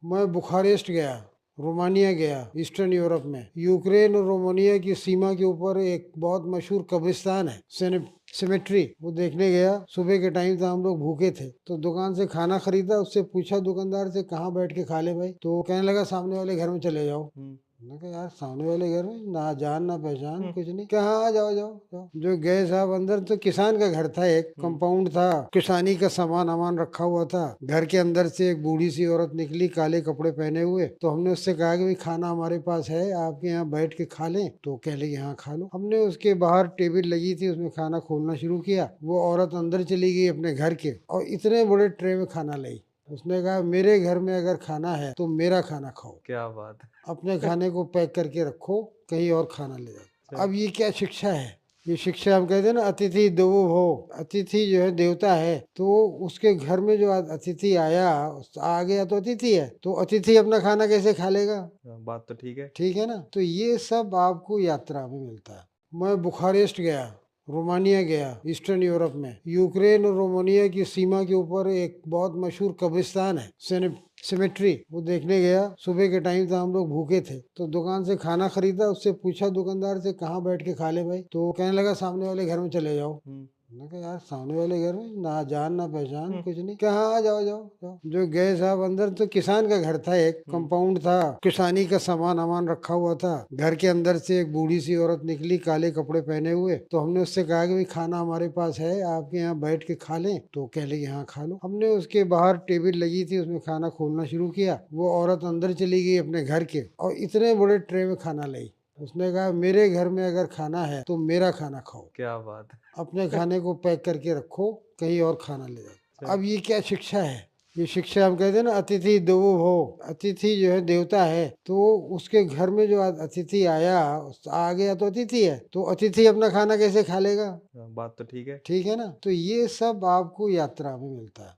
मैं बुखारेस्ट गया, रोमानिया गया, ईस्टर्न यूरोप में। यूक्रेन और रोमानिया की सीमा के ऊपर एक बहुत मशहूर कब्रिस्तान है, सिमेट्री, वो देखने गया। सुबह के टाइम था, हम लोग भूखे थे, तो दुकान से खाना खरीदा। उससे पूछा दुकानदार से, कहाँ बैठ के खा ले भाई? तो कहने लगा, सामने वाले घर में चले जाओ। मैं कहा, यार सामने वाले घर में ना जान ना पहचान कुछ नहीं। क्या, हाँ जाओ जाओ जाओ। जो गए साहब अंदर, तो किसान का घर था, एक कंपाउंड था, किसानी का सामान अमान रखा हुआ था। घर के अंदर से एक बूढ़ी सी औरत निकली, काले कपड़े पहने हुए। तो हमने उससे कहा कि भाई खाना हमारे पास है, आपके यहाँ बैठ के खा लें? तो कह लगी, हाँ खा लो। हमने उसके बाहर टेबल लगी थी, उसमें खाना खोलना शुरू किया। वो औरत अंदर चली गई अपने घर के, और इतने बड़े ट्रे में खाना लाई। उसने कहा, मेरे घर में अगर खाना है तो मेरा खाना खाओ, क्या बात है। अपने खाने को पैक करके रखो, कहीं और खाना ले जाओ। अच्छा। अब ये क्या शिक्षा है? ये शिक्षा हम कहते हैं ना, अतिथि देवो भव। अतिथि जो है देवता है, तो उसके घर में जो अतिथि आया, आ गया तो अतिथि है, तो अतिथि अपना खाना कैसे खा लेगा? बात तो ठीक है। ठीक है ना? तो ये सब आपको यात्रा में मिलता है। मैं बुखारेस्ट गया, रोमानिया गया, ईस्टर्न यूरोप में। यूक्रेन और रोमानिया की सीमा के ऊपर एक बहुत मशहूर कब्रिस्तान है, सिमेट्री, वो देखने गया। सुबह के टाइम था, हम लोग भूखे थे, तो दुकान से खाना खरीदा। उससे पूछा दुकानदार से, कहाँ बैठ के खा ले भाई? तो कहने लगा, सामने वाले घर में चले जाओ। मैं कहा, यार सामने वाले घर में ना जान ना पहचान कुछ नहीं। क्या, हाँ जाओ जाओ जाओ। जो गए साहब अंदर, तो किसान का घर था, एक कंपाउंड था, किसानी का सामान अमान रखा हुआ था। घर के अंदर से एक बूढ़ी सी औरत निकली, काले कपड़े पहने हुए। तो हमने उससे कहा कि भाई खाना हमारे पास है, आपके यहाँ बैठ के खा लें? तो कह लगी, हाँ खा लो। हमने उसके बाहर टेबल लगी थी, उसमें खाना खोलना शुरू किया। वो औरत अंदर चली गई अपने घर के, और इतने बड़े ट्रे में खाना लाई। उसने कहा, मेरे घर में अगर खाना है तो मेरा खाना खाओ, क्या बात है। अपने खाने को पैक करके रखो, कहीं और खाना ले जाओ। अच्छा। अब ये क्या शिक्षा है? ये शिक्षा हम कहते हैं ना, अतिथि देवो भव। अतिथि जो है देवता है, तो उसके घर में जो अतिथि आया, आ गया तो अतिथि है, तो अतिथि अपना खाना कैसे खा लेगा? बात तो ठीक है। ठीक है ना? तो ये सब आपको यात्रा में मिलता है।